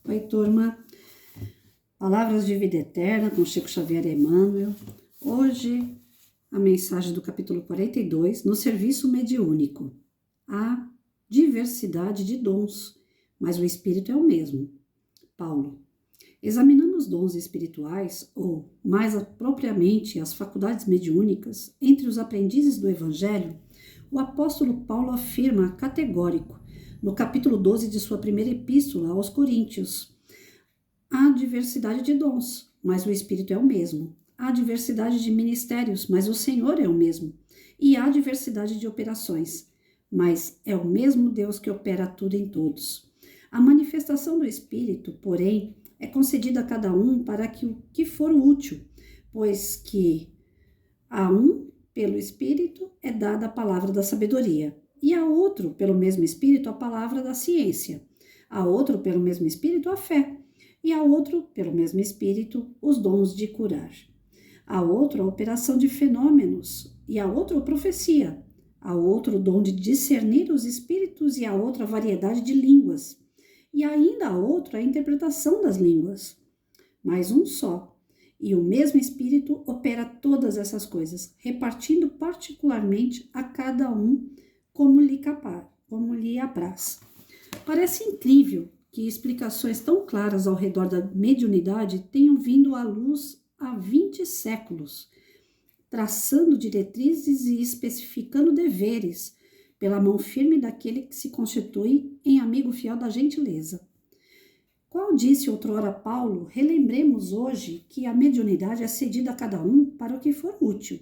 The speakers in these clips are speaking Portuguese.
Oi, turma. Palavras de vida eterna com Chico Xavier e Emmanuel. Hoje, a mensagem do capítulo 42, no serviço mediúnico. Há diversidade de dons, mas o espírito é o mesmo. Paulo. Examinando os dons espirituais, ou, mais propriamente, as faculdades mediúnicas, entre os aprendizes do Evangelho, o apóstolo Paulo afirma categórico, no capítulo 12 de sua primeira epístola aos Coríntios: há diversidade de dons, mas o Espírito é o mesmo. Há diversidade de ministérios, mas o Senhor é o mesmo. E há diversidade de operações, mas é o mesmo Deus que opera tudo em todos. A manifestação do Espírito, porém, é concedida a cada um para o que for útil, pois que a um, pelo Espírito, é dada a palavra da sabedoria, e a outro, pelo mesmo Espírito, a palavra da ciência, a outro, pelo mesmo Espírito, a fé, e a outro, pelo mesmo Espírito, os dons de curar, a outro, a operação de fenômenos, e a outro, a profecia, a outro, o dom de discernir os espíritos, e a outra, a variedade de línguas, e ainda a outro, a interpretação das línguas. Mas um só, e o mesmo Espírito opera todas essas coisas, repartindo particularmente a cada um como lhe apraz. Parece incrível que explicações tão claras ao redor da mediunidade tenham vindo à luz há 20 séculos, traçando diretrizes e especificando deveres, pela mão firme daquele que se constitui em amigo fiel da gentileza. Qual disse outrora Paulo, relembremos hoje que a mediunidade é cedida a cada um para o que for útil.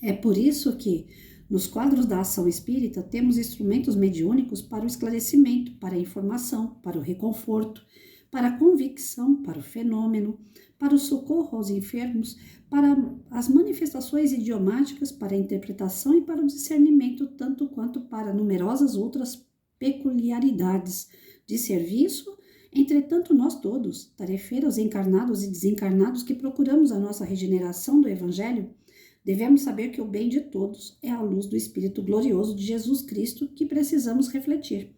É por isso que, nos quadros da ação espírita, temos instrumentos mediúnicos para o esclarecimento, para a informação, para o reconforto, para a convicção, para o fenômeno, para o socorro aos enfermos, para as manifestações idiomáticas, para a interpretação e para o discernimento, tanto quanto para numerosas outras peculiaridades de serviço. Entretanto, nós todos, tarefeiros encarnados e desencarnados que procuramos a nossa regeneração do Evangelho, devemos saber que o bem de todos é a luz do Espírito glorioso de Jesus Cristo que precisamos refletir,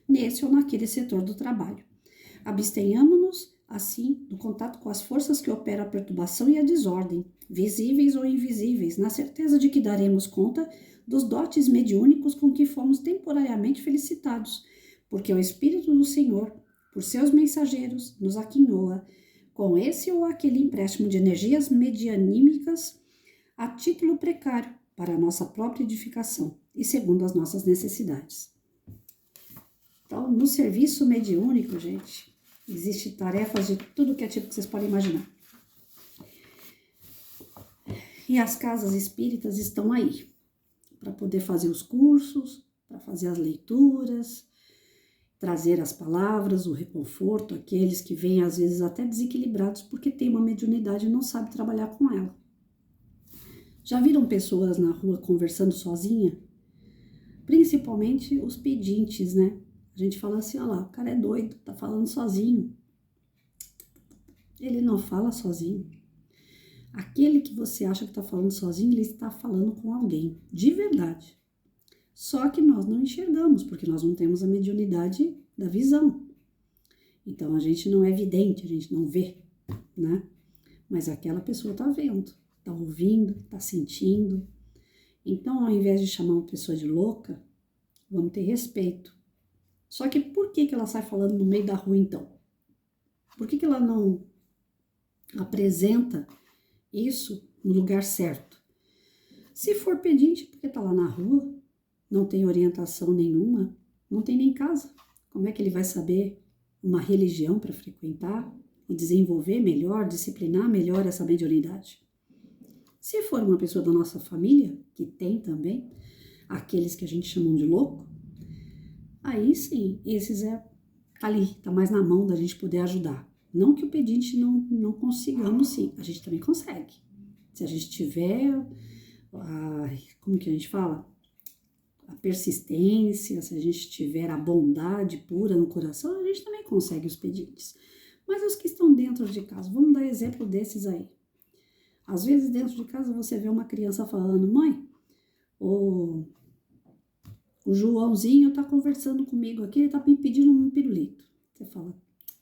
nesse ou naquele setor do trabalho. Abstenhamos-nos, assim, do contato com as forças que operam a perturbação e a desordem, visíveis ou invisíveis, na certeza de que daremos conta dos dotes mediúnicos com que fomos temporariamente felicitados, porque o Espírito do Senhor, por seus mensageiros, nos aquinhoa com esse ou aquele empréstimo de energias medianímicas a título precário para a nossa própria edificação e segundo as nossas necessidades. Então, no serviço mediúnico, gente, existem tarefas de tudo que é tipo que vocês podem imaginar. E as casas espíritas estão aí para poder fazer os cursos, para fazer as leituras, trazer as palavras, o reconforto, aqueles que vêm às vezes até desequilibrados porque tem uma mediunidade e não sabe trabalhar com ela. Já viram pessoas na rua conversando sozinha? Principalmente os pedintes, né? A gente fala assim, olha lá, o cara é doido, tá falando sozinho. Ele não fala sozinho. Aquele que você acha que tá falando sozinho, ele está falando com alguém, de verdade. Só que nós não enxergamos, porque nós não temos a mediunidade da visão. Então, a gente não é vidente, a gente não vê, né? Mas aquela pessoa tá vendo, tá ouvindo, tá sentindo. Então, ao invés de chamar uma pessoa de louca, vamos ter respeito. Só que por que ela sai falando no meio da rua, então? Por que ela não apresenta isso no lugar certo? Se for pedinte, porque tá lá na rua, não tem orientação nenhuma, não tem nem casa. Como é que ele vai saber uma religião para frequentar e desenvolver melhor, disciplinar melhor essa mediunidade? Se for uma pessoa da nossa família, que tem também, aqueles que a gente chama de louco, aí sim, esses tá ali, tá mais na mão da gente poder ajudar. Não que o pedinte não consigamos, sim, a gente também consegue. Se a gente tiver, como que a gente fala? A persistência, se a gente tiver a bondade pura no coração, a gente também consegue os pedintes. Mas os que estão dentro de casa, vamos dar exemplo desses aí. Às vezes dentro de casa você vê uma criança falando, mãe, o Joãozinho tá conversando comigo aqui, ele tá me pedindo um pirulito. Você fala,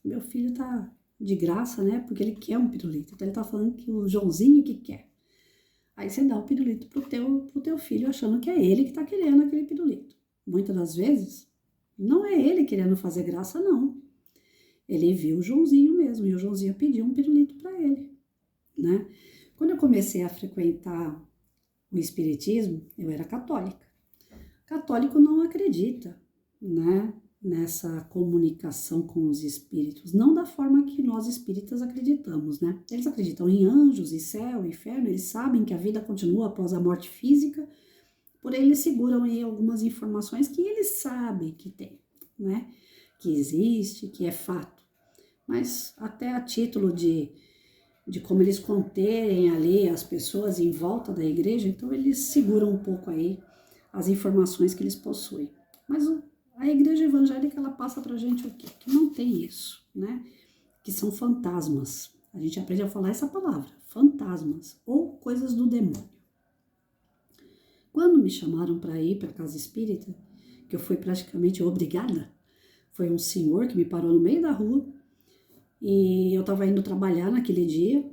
meu filho tá de graça, né? Porque ele quer um pirulito. Então ele tá falando que o Joãozinho que quer. Aí você dá o pirulito pro teu filho achando que é ele que tá querendo aquele pirulito. Muitas das vezes, não é ele querendo fazer graça, não. Ele viu o Joãozinho mesmo, e o Joãozinho pediu um pirulito para ele, né? Quando eu comecei a frequentar o espiritismo, eu era católica. Católico não acredita, né, nessa comunicação com os espíritos, não da forma que nós espíritas acreditamos, né? Eles acreditam em anjos, e céu, inferno, eles sabem que a vida continua após a morte física, porém eles seguram aí algumas informações que eles sabem que tem, né? Que existe, que é fato. Mas até a título de como eles conterem ali as pessoas em volta da igreja, então eles seguram um pouco aí as informações que eles possuem. Mas a igreja evangélica, ela passa pra gente o quê? Que não tem isso, né? Que são fantasmas. A gente aprende a falar essa palavra, fantasmas, ou coisas do demônio. Quando me chamaram para ir para a casa espírita, que eu fui praticamente obrigada, foi um senhor que me parou no meio da rua, e eu estava indo trabalhar naquele dia,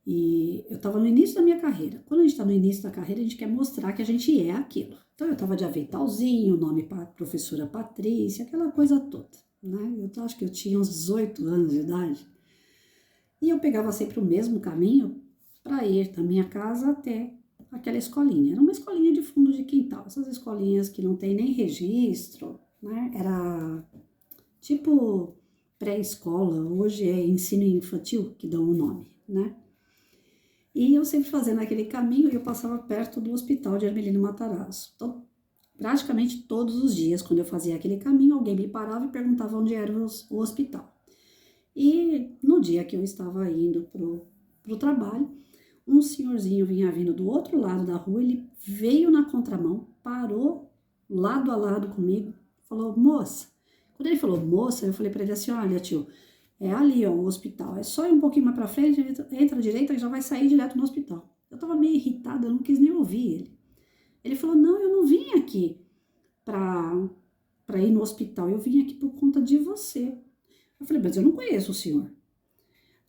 e eu estava no início da minha carreira. Quando a gente está no início da carreira, a gente quer mostrar que a gente é aquilo. Então eu estava de aventalzinho, nome para professora Patrícia, aquela coisa toda, né? Eu acho que eu tinha uns 18 anos de idade. E eu pegava sempre o mesmo caminho para ir da minha casa até aquela escolinha. Era uma escolinha de fundo de quintal, essas escolinhas que não tem nem registro, né? Era tipo pré-escola, hoje é ensino infantil que dão o nome, né? E eu sempre fazendo aquele caminho e eu passava perto do hospital de Hermelino Matarazzo. Então, praticamente todos os dias, quando eu fazia aquele caminho, alguém me parava e perguntava onde era o hospital. E no dia que eu estava indo pro trabalho, um senhorzinho vinha vindo do outro lado da rua, ele veio na contramão, parou lado a lado comigo, falou, moça. Quando ele falou, moça, eu falei para ele assim, olha tio, é ali ó, o hospital, é só ir um pouquinho mais para frente, entra à direita e já vai sair direto no hospital. Eu estava meio irritada, eu não quis nem ouvir ele. Ele falou, não, eu não vim aqui para ir no hospital, eu vim aqui por conta de você. Eu falei, mas eu não conheço o senhor.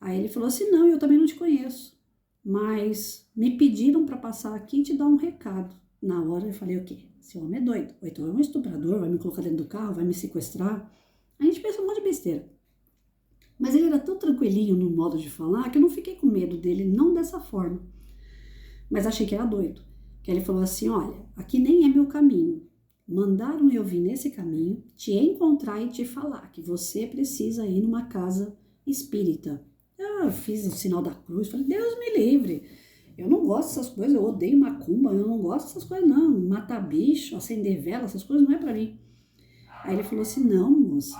Aí ele falou assim, não, eu também não te conheço, mas me pediram para passar aqui e te dar um recado. Na hora eu falei, o quê? Esse homem é doido, ou então é um estuprador, vai me colocar dentro do carro, vai me sequestrar. A gente pensa um monte de besteira. Mas ele era tão tranquilinho no modo de falar que eu não fiquei com medo dele, não dessa forma. Mas achei que era doido. Que ele falou assim, olha, aqui nem é meu caminho. Mandaram eu vir nesse caminho, te encontrar e te falar que você precisa ir numa casa espírita. Eu fiz o sinal da cruz, falei, Deus me livre. Eu não gosto dessas coisas, eu odeio macumba, eu não gosto dessas coisas não. Matar bicho, acender vela, essas coisas não é pra mim. Aí ele falou assim, não, moça,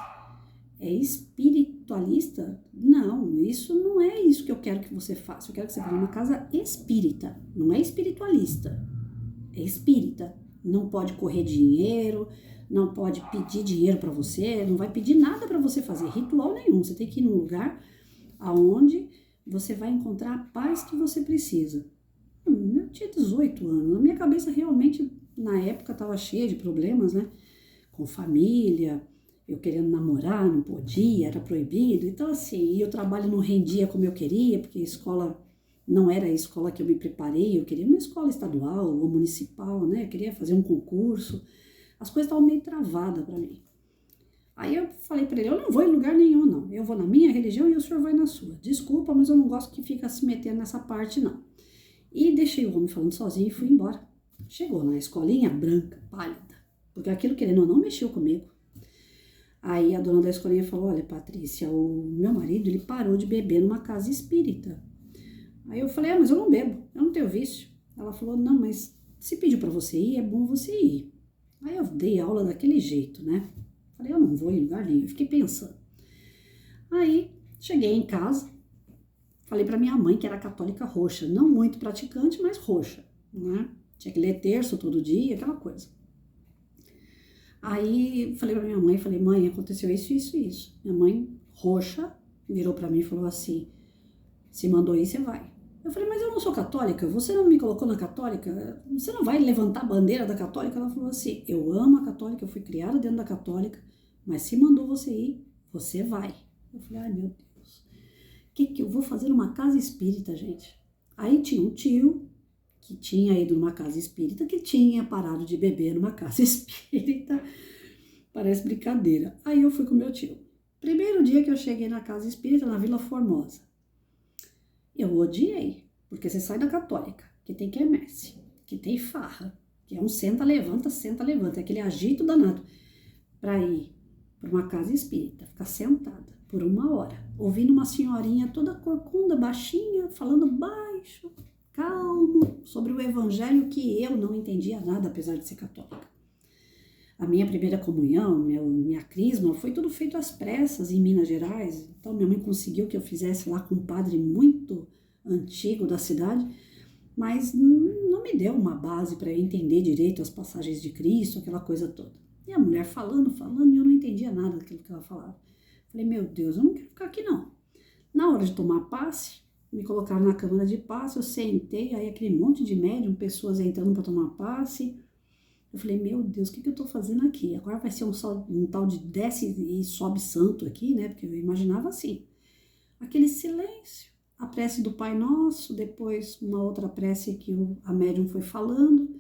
é espiritualista? Não, isso não é isso que eu quero que você faça. Eu quero que você vá numa casa espírita, não é espiritualista, é espírita. Não pode correr dinheiro, não pode pedir dinheiro para você, não vai pedir nada para você fazer, ritual nenhum. Você tem que ir num lugar aonde você vai encontrar a paz que você precisa. Eu tinha 18 anos, a minha cabeça realmente, na época, estava cheia de problemas, né? Com família, eu querendo namorar, não podia, era proibido. Então, assim, e o trabalho não rendia como eu queria, porque a escola não era a escola que eu me preparei, eu queria uma escola estadual ou municipal, né? Eu queria fazer um concurso. As coisas estavam meio travadas para mim. Aí eu falei para ele, eu não vou em lugar nenhum, não. Eu vou na minha religião e o senhor vai na sua. Desculpa, mas eu não gosto que fica se metendo nessa parte, não. E deixei o homem falando sozinho e fui embora. Chegou na escolinha branca, pálida, porque aquilo, querendo ou não, mexeu comigo. Aí a dona da escolinha falou, olha, Patrícia, o meu marido, ele parou de beber numa casa espírita. Aí eu falei, mas eu não bebo, eu não tenho vício. Ela falou, não, mas se pediu para você ir, é bom você ir. Aí eu dei aula daquele jeito, né? Falei, eu não vou em lugar nenhum, eu fiquei pensando. Aí cheguei em casa, falei para minha mãe, que era católica roxa, não muito praticante, mas roxa, né? Tinha que ler terço todo dia, aquela coisa. Aí falei pra minha mãe, falei, mãe, aconteceu isso, isso e isso. Minha mãe, roxa, virou pra mim e falou assim, se mandou ir, você vai. Eu falei, mas eu não sou católica, você não me colocou na católica, você não vai levantar a bandeira da católica? Ela falou assim, eu amo a católica, eu fui criada dentro da católica, mas se mandou você ir, você vai. Eu falei, ai meu Deus, o que eu vou fazer numa casa espírita, gente? Aí tinha um tio que tinha ido numa casa espírita, que tinha parado de beber numa casa espírita, parece brincadeira. Aí eu fui com meu tio. Primeiro dia que eu cheguei na casa espírita, na Vila Formosa, eu odiei, porque você sai da católica, que tem quermesse, que tem farra, que é um senta, levanta, é aquele agito danado, para ir para uma casa espírita, ficar sentada por 1 hora, ouvindo uma senhorinha toda corcunda, baixinha, falando baixo, calmo, sobre o evangelho que eu não entendia nada, apesar de ser católica. A minha primeira comunhão, minha crisma, foi tudo feito às pressas em Minas Gerais. Então, minha mãe conseguiu que eu fizesse lá com um padre muito antigo da cidade, mas não me deu uma base para eu entender direito as passagens de Cristo, aquela coisa toda. E a mulher falando, e eu não entendia nada daquilo que ela falava. Falei, meu Deus, eu não quero ficar aqui não. Na hora de tomar passe, me colocaram na câmara de passe, eu sentei, aí aquele monte de médium, pessoas entrando para tomar passe. Eu falei, meu Deus, o que eu tô fazendo aqui? Agora vai ser um tal de desce e sobe santo aqui, né? Porque eu imaginava assim. Aquele silêncio, a prece do Pai Nosso, depois uma outra prece que a médium foi falando.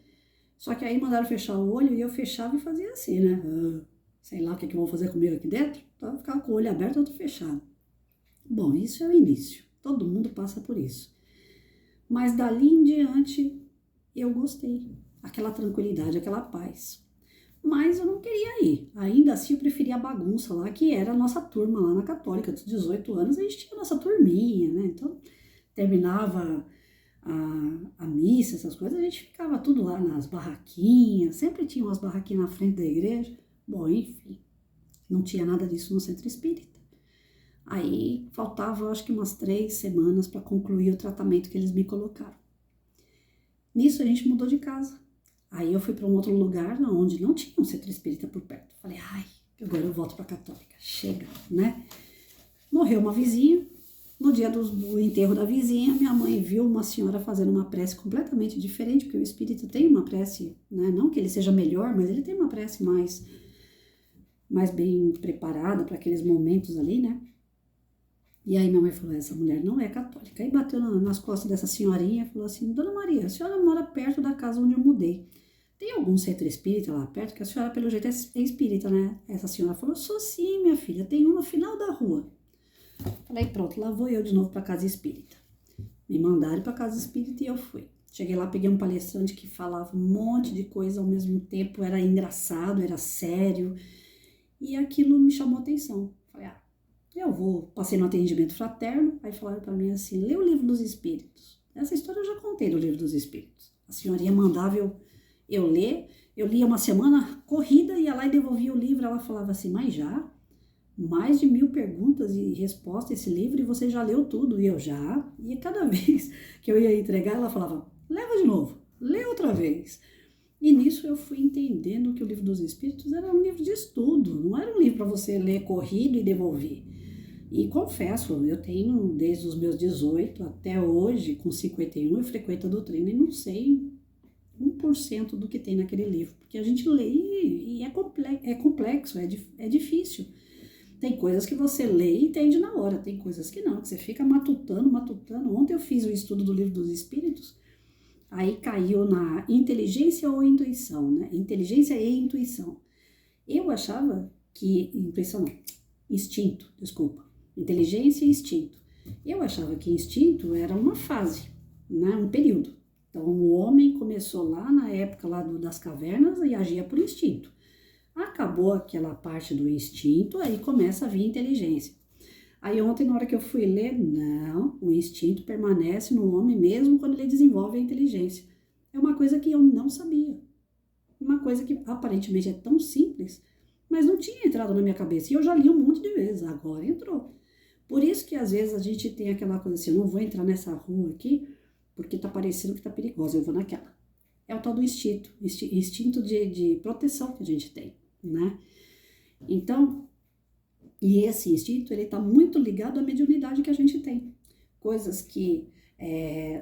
Só que aí mandaram fechar o olho e eu fechava e fazia assim, né? Sei lá o que vão fazer comigo aqui dentro. Então eu ficava com o olho aberto e outro fechado. Bom, isso é o início. Todo mundo passa por isso. Mas dali em diante eu gostei. Aquela tranquilidade, aquela paz. Mas eu não queria ir. Ainda assim, eu preferia a bagunça lá, que era a nossa turma lá na Católica. Dos 18 anos, a gente tinha a nossa turminha, né? Então, terminava a missa, essas coisas, a gente ficava tudo lá nas barraquinhas. Sempre tinha umas barraquinhas na frente da igreja. Bom, enfim, não tinha nada disso no centro espírita. Aí, faltava, acho que umas 3 semanas para concluir o tratamento que eles me colocaram. Nisso, a gente mudou de casa. Aí eu fui para um outro lugar onde não tinha um centro espírita por perto. Falei, ai, agora eu volto para a católica. Chega, né? Morreu uma vizinha. No dia do enterro da vizinha, minha mãe viu uma senhora fazendo uma prece completamente diferente, porque o espírito tem uma prece, né? Não que ele seja melhor, mas ele tem uma prece mais bem preparada para aqueles momentos ali, né? E aí minha mãe falou, essa mulher não é católica. Aí bateu nas costas dessa senhorinha e falou assim, Dona Maria, a senhora mora perto da casa onde eu mudei. Tem algum centro espírita lá perto? Que a senhora, pelo jeito, é espírita, né? Essa senhora falou, sou sim, minha filha, tem um no final da rua. Falei, pronto, lá vou eu de novo para casa espírita. Me mandaram para casa espírita e eu fui. Cheguei lá, peguei um palestrante que falava um monte de coisa ao mesmo tempo, era engraçado, era sério, e aquilo me chamou a atenção. Falei, passei no atendimento fraterno, aí falaram para mim assim, lê o Livro dos Espíritos. Essa história eu já contei do Livro dos Espíritos. A senhorinha mandava eu ler, eu lia uma semana corrida, ia lá e devolvia o livro, ela falava assim, mas já? Mais de 1000 perguntas e respostas esse livro e você já leu tudo, e eu já. E cada vez que eu ia entregar, ela falava, leva de novo, lê outra vez. E nisso eu fui entendendo que o Livro dos Espíritos era um livro de estudo, não era um livro para você ler corrido e devolver. E confesso, eu tenho desde os meus 18 até hoje, com 51, eu frequento a doutrina e não sei 1% do que tem naquele livro, porque a gente lê e é complexo, é difícil. Tem coisas que você lê e entende na hora, tem coisas que não, que você fica matutando. Ontem eu fiz o estudo do Livro dos Espíritos, aí caiu na inteligência ou intuição, né? Inteligência e intuição. Eu achava que, intuição não, instinto, desculpa, inteligência e instinto. Eu achava que instinto era uma fase, né? Um período. Então o homem começou lá na época lá das cavernas e agia por instinto. Acabou aquela parte do instinto, aí começa a vir a inteligência. Aí ontem, na hora que eu fui ler, não, o instinto permanece no homem mesmo quando ele desenvolve a inteligência. É uma coisa que eu não sabia. Uma coisa que aparentemente é tão simples, mas não tinha entrado na minha cabeça. E eu já li um monte de vezes, agora entrou. Por isso que às vezes a gente tem aquela coisa assim, eu não vou entrar nessa rua aqui, porque tá parecendo que tá perigosa, eu vou naquela. É o tal do instinto de proteção que a gente tem, né? Então, e esse instinto, ele tá muito ligado à mediunidade que a gente tem. Coisas que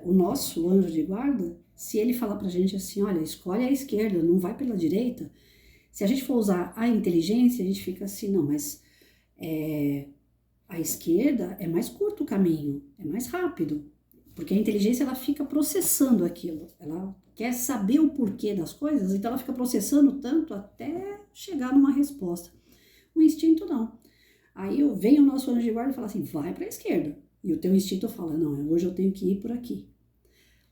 o nosso anjo de guarda, se ele falar pra gente assim, olha, escolhe a esquerda, não vai pela direita, se a gente for usar a inteligência, a gente fica assim, não, mas A esquerda é mais curto o caminho, é mais rápido, porque a inteligência ela fica processando aquilo, ela quer saber o porquê das coisas, então ela fica processando tanto até chegar numa resposta. O instinto não. Aí vem o nosso anjo de guarda e fala assim, vai para a esquerda. E o teu instinto fala, não, hoje eu tenho que ir por aqui.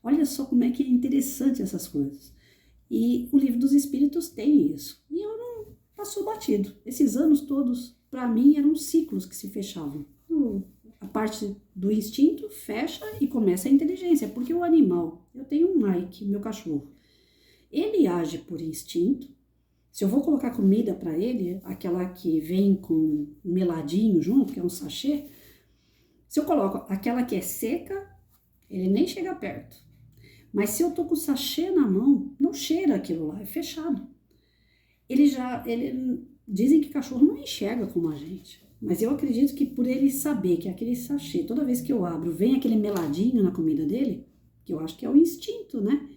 Olha só como é que é interessante essas coisas. E o livro dos Espíritos tem isso. E eu não passou batido. Esses anos todos, para mim, eram ciclos que se fechavam. A parte do instinto fecha e começa a inteligência. Porque o animal, eu tenho um Mike, meu cachorro, ele age por instinto. Se eu vou colocar comida para ele, aquela que vem com meladinho junto, que é um sachê, se eu coloco aquela que é seca, ele nem chega perto. Mas se eu tô com o sachê na mão, não cheira aquilo lá, é fechado. Dizem que cachorro não enxerga como a gente. Mas eu acredito que por ele saber que aquele sachê, toda vez que eu abro, vem aquele meladinho na comida dele, que eu acho que é o instinto, né?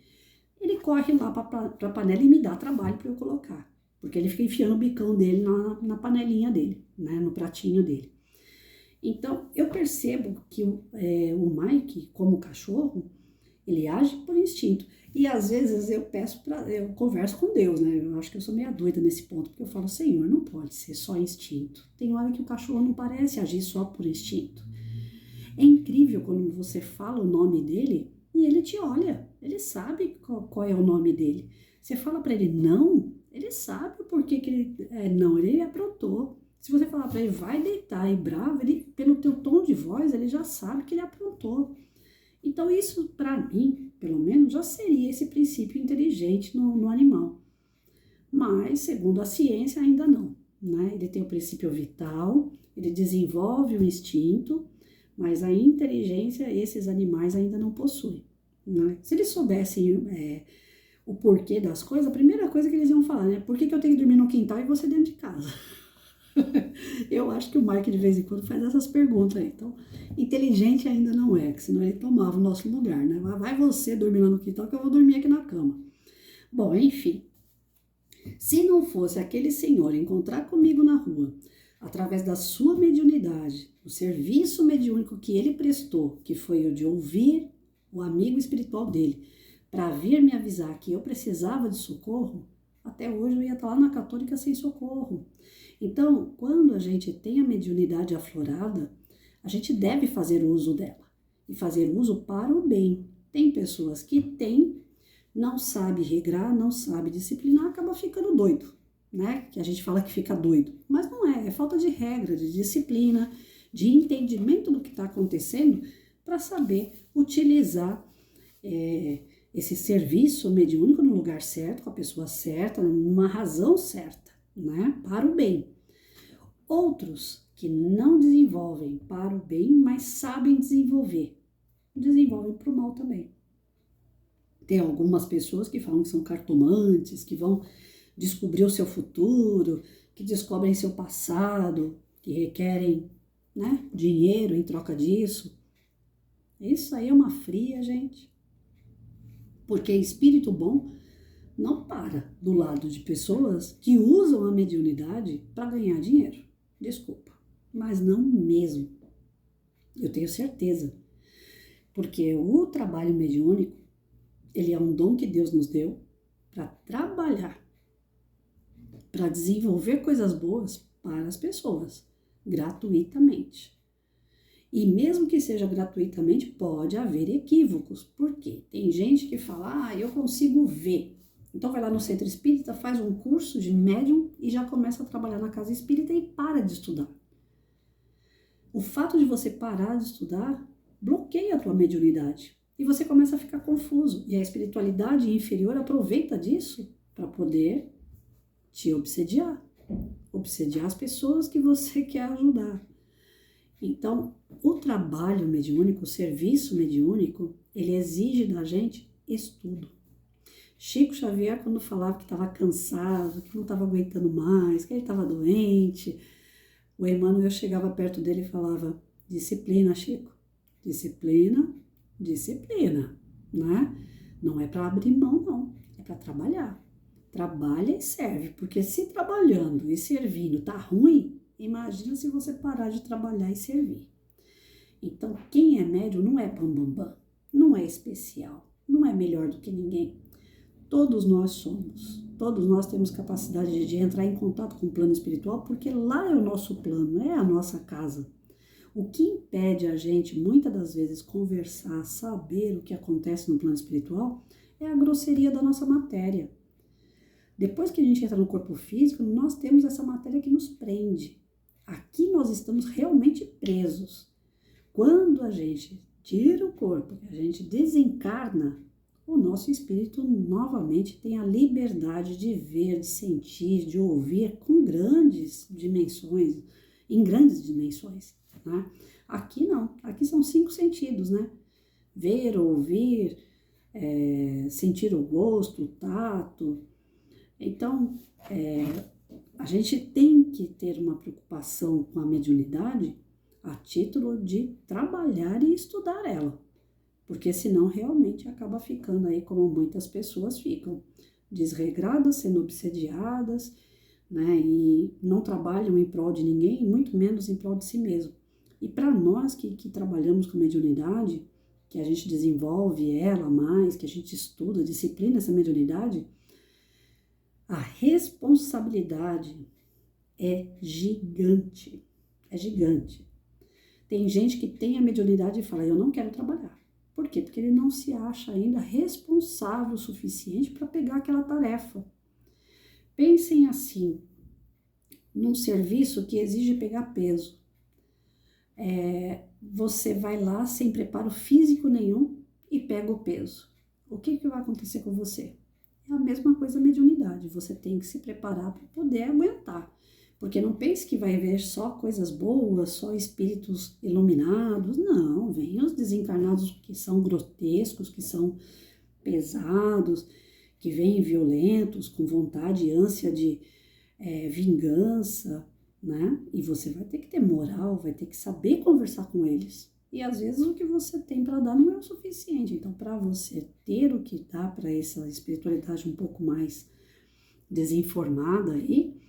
Ele corre lá para a panela e me dá trabalho para eu colocar. Porque ele fica enfiando o bicão dele na panelinha dele, né? No pratinho dele. Então, eu percebo que o Mike, como cachorro, ele age por instinto. E às vezes eu converso com Deus, né? Eu acho que eu sou meio doida nesse ponto, porque eu falo, Senhor, não pode ser só instinto. Tem hora que o cachorro não parece agir só por instinto. É incrível quando você fala o nome dele e ele te olha. Ele sabe qual é o nome dele. Você fala para ele não, ele sabe o porquê que ele não, ele aprontou. Se você falar para ele, vai deitar e bravo, ele, pelo teu tom de voz, ele já sabe que ele aprontou. Então isso, para mim, pelo menos, já seria esse princípio inteligente no animal. Mas, segundo a ciência, ainda não, né? Ele tem o princípio vital, ele desenvolve o instinto, mas a inteligência esses animais ainda não possuem, né? Se eles soubessem o porquê das coisas, a primeira coisa que eles iam falar, né? Por que eu tenho que dormir no quintal e você dentro de casa? Eu acho que o Mike de vez em quando faz essas perguntas aí. Então, inteligente ainda não é, que senão ele tomava o nosso lugar, né? Vai você dormir lá no quintal que eu vou dormir aqui na cama. Bom, enfim. Se não fosse aquele senhor encontrar comigo na rua, através da sua mediunidade, o serviço mediúnico que ele prestou, que foi o de ouvir o amigo espiritual dele, para vir me avisar que eu precisava de socorro, até hoje eu ia estar lá na Católica sem socorro. Então, quando a gente tem a mediunidade aflorada, a gente deve fazer uso dela e fazer uso para o bem. Tem pessoas que têm, não sabe regrar, não sabe disciplinar, acaba ficando doido, né? Que a gente fala que fica doido, mas não é falta de regra, de disciplina, de entendimento do que está acontecendo para saber utilizar esse serviço mediúnico no lugar certo, com a pessoa certa, numa razão certa, né? Para o bem. Outros que não desenvolvem para o bem, mas sabem desenvolvem para o mal também. Tem algumas pessoas que falam que são cartomantes, que vão descobrir o seu futuro, que descobrem seu passado, que requerem, né, dinheiro em troca disso. Isso aí é uma fria, gente. Porque espírito bom não para do lado de pessoas que usam a mediunidade para ganhar dinheiro. Desculpa, mas não mesmo. Eu tenho certeza. Porque o trabalho mediúnico, ele é um dom que Deus nos deu para trabalhar, para desenvolver coisas boas para as pessoas, gratuitamente. E mesmo que seja gratuitamente, pode haver equívocos. Por quê? Tem gente que fala, eu consigo ver. Então vai lá no centro espírita, faz um curso de médium e já começa a trabalhar na casa espírita e para de estudar. O fato de você parar de estudar bloqueia a tua mediunidade e você começa a ficar confuso. E a espiritualidade inferior aproveita disso para poder te obsediar as pessoas que você quer ajudar. Então, o trabalho mediúnico, o serviço mediúnico, ele exige da gente estudo. Chico Xavier, quando falava que estava cansado, que não estava aguentando mais, que ele estava doente, o Emmanuel chegava perto dele e falava, disciplina, Chico, disciplina, disciplina, né? Não é para abrir mão, não, é para trabalhar. Trabalha e serve, porque se trabalhando e servindo tá ruim, Imagina se você parar de trabalhar e servir. Então, quem é médium não é bambambam, não é especial, não é melhor do que ninguém. Todos nós somos, todos nós temos capacidade de entrar em contato com o plano espiritual, porque lá é o nosso plano, é a nossa casa. O que impede a gente, muitas das vezes, conversar, saber o que acontece no plano espiritual, é a grosseria da nossa matéria. Depois que a gente entra no corpo físico, nós temos essa matéria que nos prende. Aqui nós estamos realmente presos. Quando a gente tira o corpo, a gente desencarna, o nosso espírito novamente tem a liberdade de ver, de sentir, de ouvir com grandes dimensões, em grandes dimensões, né? Aqui não, aqui são 5 sentidos, né? Ver, ouvir, sentir o gosto, o tato. Então, a gente tem que ter uma preocupação com a mediunidade a título de trabalhar e estudar ela. Porque senão realmente acaba ficando aí como muitas pessoas ficam, desregradas, sendo obsediadas, né, e não trabalham em prol de ninguém, muito menos em prol de si mesmo. E para nós que trabalhamos com mediunidade, que a gente desenvolve ela mais, que a gente estuda, disciplina essa mediunidade, a responsabilidade é gigante, é gigante. Tem gente que tem a mediunidade e fala, eu não quero trabalhar. Por quê? Porque ele não se acha ainda responsável o suficiente para pegar aquela tarefa. Pensem assim, num serviço que exige pegar peso. Você vai lá sem preparo físico nenhum e pega o peso. O que vai acontecer com você? É a mesma coisa a mediunidade. Você tem que se preparar para poder aguentar. Porque não pense que vai ver só coisas boas, só espíritos iluminados. Não, vem os desencarnados que são grotescos, que são pesados, que vêm violentos, com vontade e ânsia de vingança, né? E você vai ter que ter moral, vai ter que saber conversar com eles. E às vezes o que você tem para dar não é o suficiente. Então, para você ter o que dá para essa espiritualidade um pouco mais desinformada aí,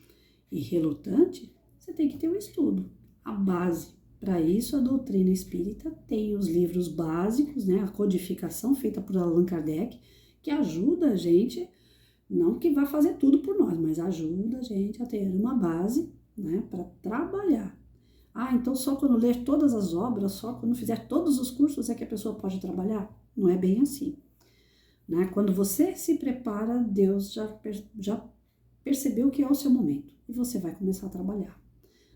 e relutante, você tem que ter um estudo, a base. Para isso, a doutrina espírita tem os livros básicos, né, a codificação feita por Allan Kardec, que ajuda a gente, não que vá fazer tudo por nós, mas ajuda a gente a ter uma base, né, para trabalhar. Então só quando ler todas as obras, só quando fizer todos os cursos é que a pessoa pode trabalhar? Não é bem assim, né? Quando você se prepara, Deus já percebeu que é o seu momento e você vai começar a trabalhar.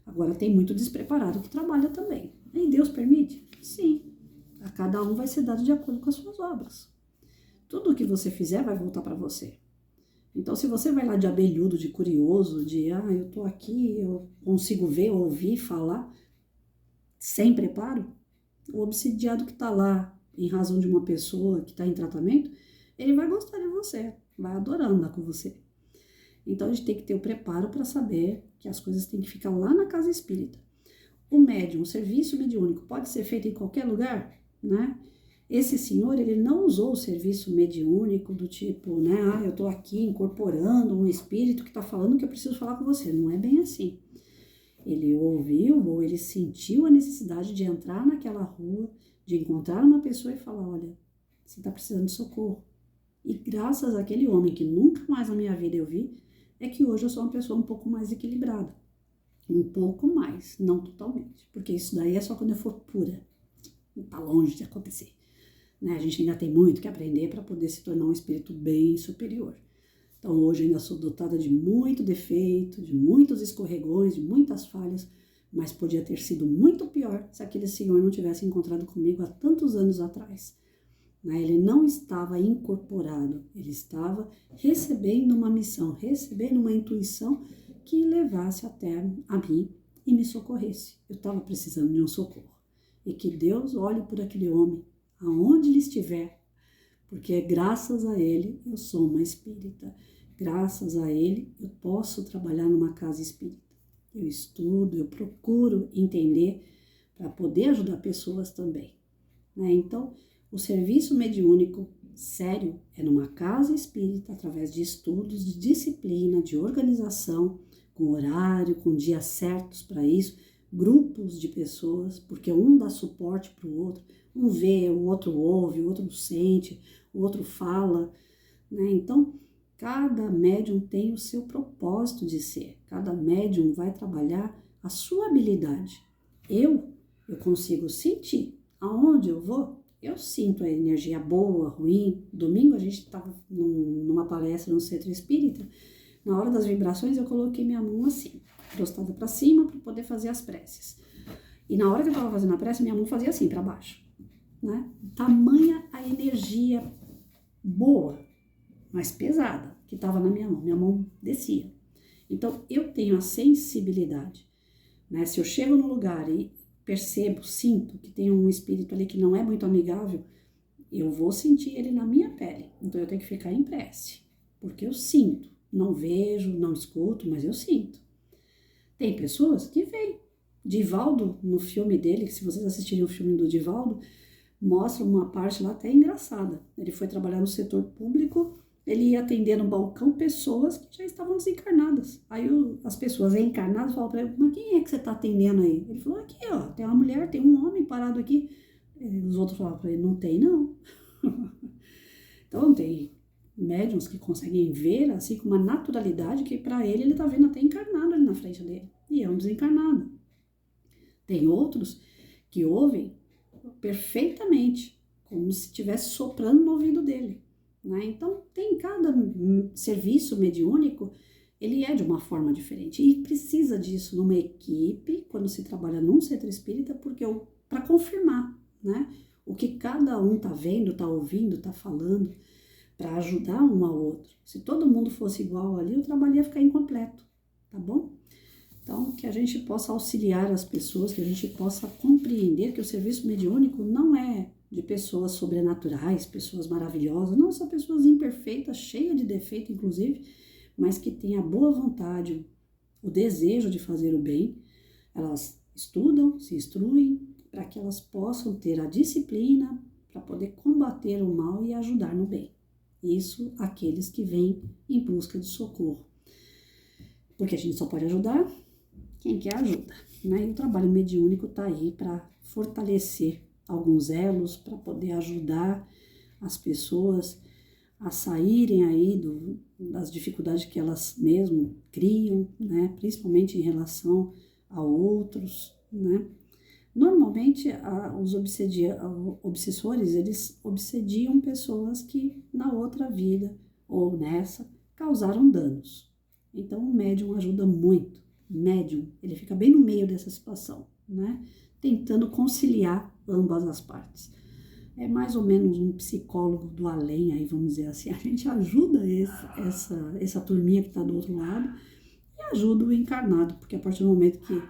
Agora tem muito despreparado que trabalha também. E Deus permite? Sim. A cada um vai ser dado de acordo com as suas obras. Tudo o que você fizer vai voltar para você. Então, se você vai lá de abelhudo, de curioso, de eu tô aqui, eu consigo ver, ouvir, falar, sem preparo, o obsidiado que tá lá em razão de uma pessoa que está em tratamento, ele vai gostar de você, vai adorar andar com você. Então, a gente tem que ter o preparo para saber que as coisas têm que ficar lá na casa espírita. O médium, o serviço mediúnico, pode ser feito em qualquer lugar, né? Esse senhor, ele não usou o serviço mediúnico do tipo, né? Eu tô aqui incorporando um espírito que tá falando que eu preciso falar com você. Não é bem assim. Ele ouviu ou ele sentiu a necessidade de entrar naquela rua, de encontrar uma pessoa e falar, olha, você tá precisando de socorro. E graças àquele homem que nunca mais na minha vida eu vi, é que hoje eu sou uma pessoa um pouco mais equilibrada. Um pouco mais, não totalmente. Porque isso daí é só quando eu for pura. Tá longe de acontecer. Né? A gente ainda tem muito que aprender para poder se tornar um espírito bem superior. Então hoje eu ainda sou dotada de muito defeito, de muitos escorregões, de muitas falhas, mas podia ter sido muito pior se aquele senhor não tivesse encontrado comigo há tantos anos atrás. Ele não estava incorporado, ele estava recebendo uma missão, recebendo uma intuição que levasse até a mim e me socorresse. Eu estava precisando de um socorro. E que Deus olhe por aquele homem, aonde ele estiver, porque graças a ele eu sou uma espírita. Graças a ele eu posso trabalhar numa casa espírita. Eu estudo, eu procuro entender para poder ajudar pessoas também. Então, o serviço mediúnico sério é numa casa espírita, através de estudos, de disciplina, de organização, com horário, com dias certos para isso, grupos de pessoas, porque um dá suporte para o outro, um vê, o outro ouve, o outro sente, o outro fala, né? Então, cada médium tem o seu propósito de ser, cada médium vai trabalhar a sua habilidade. Eu consigo sentir aonde eu vou, eu sinto a energia boa, ruim. Domingo a gente estava numa palestra no centro espírita, na hora das vibrações eu coloquei minha mão assim, prostada para cima para poder fazer as preces. E na hora que eu estava fazendo a prece, minha mão fazia assim para baixo, né? Tamanha a energia boa, mas pesada, que estava na minha mão descia. Então, eu tenho a sensibilidade, né? Se eu chego no lugar e percebo, sinto que tem um espírito ali que não é muito amigável, eu vou sentir ele na minha pele. Então, eu tenho que ficar em prece, porque eu sinto, não vejo, não escuto, mas eu sinto. Tem pessoas que veem. Divaldo, no filme dele, que se vocês assistirem o filme do Divaldo, mostra uma parte lá até engraçada. Ele foi trabalhar no setor público, ele ia atender no balcão pessoas que já estavam desencarnadas. Aí as pessoas encarnadas falam para ele, mas quem é que você está atendendo aí? Ele falou, aqui ó, tem uma mulher, tem um homem parado aqui. E os outros falaram para ele, não tem não. Então tem médiuns que conseguem ver assim com uma naturalidade que para ele está vendo até encarnado ali na frente dele. E é um desencarnado. Tem outros que ouvem perfeitamente, como se estivesse soprando no ouvido dele, né? Então, tem cada serviço mediúnico, ele é de uma forma diferente. E precisa disso numa equipe, quando se trabalha num centro espírita, porque para confirmar, né? O que cada um tá vendo, tá ouvindo, tá falando, para ajudar um ao outro. Se todo mundo fosse igual ali, o trabalho ia ficar incompleto, tá bom? Então, que a gente possa auxiliar as pessoas, que a gente possa compreender que o serviço mediúnico não é de pessoas sobrenaturais, pessoas maravilhosas, não, são pessoas imperfeitas, cheias de defeito, inclusive, mas que têm a boa vontade, o desejo de fazer o bem. Elas estudam, se instruem, para que elas possam ter a disciplina para poder combater o mal e ajudar no bem. Isso aqueles que vêm em busca de socorro. Porque a gente só pode ajudar quem quer ajuda, né? E o trabalho mediúnico está aí para fortalecer alguns elos, para poder ajudar as pessoas a saírem aí das dificuldades que elas mesmo criam, né? Principalmente em relação a outros, né? Normalmente, os obsessores, eles obsediam pessoas que na outra vida ou nessa causaram danos. Então, o médium ajuda muito. Médium, ele fica bem no meio dessa situação, né? Tentando conciliar ambas as partes. É mais ou menos um psicólogo do além, aí vamos dizer assim. A gente ajuda essa turminha que está do outro lado e ajuda o encarnado, porque a partir do momento que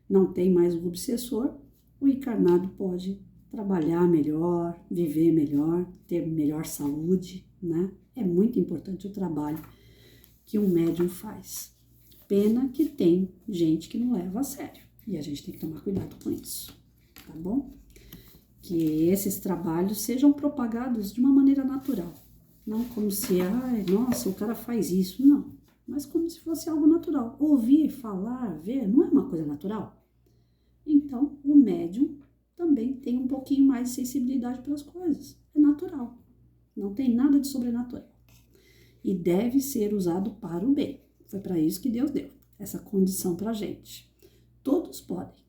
não tem mais o obsessor, o encarnado pode trabalhar melhor, viver melhor, ter melhor saúde, né? É muito importante o trabalho que um médium faz. Pena que tem gente que não leva a sério. E a gente tem que tomar cuidado com isso, tá bom? Que esses trabalhos sejam propagados de uma maneira natural. Não como se, ai, nossa, o cara faz isso. Não. Mas como se fosse algo natural. Ouvir, falar, ver, não é uma coisa natural? Então, o médium também tem um pouquinho mais de sensibilidade para as coisas. É natural. Não tem nada de sobrenatural. E deve ser usado para o bem. Foi para isso que Deus deu essa condição para a gente. Todos podem,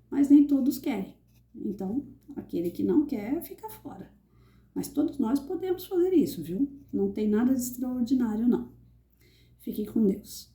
mas nem todos querem. Então, aquele que não quer, fica fora. Mas todos nós podemos fazer isso, viu? Não tem nada de extraordinário, não. Fiquem com Deus.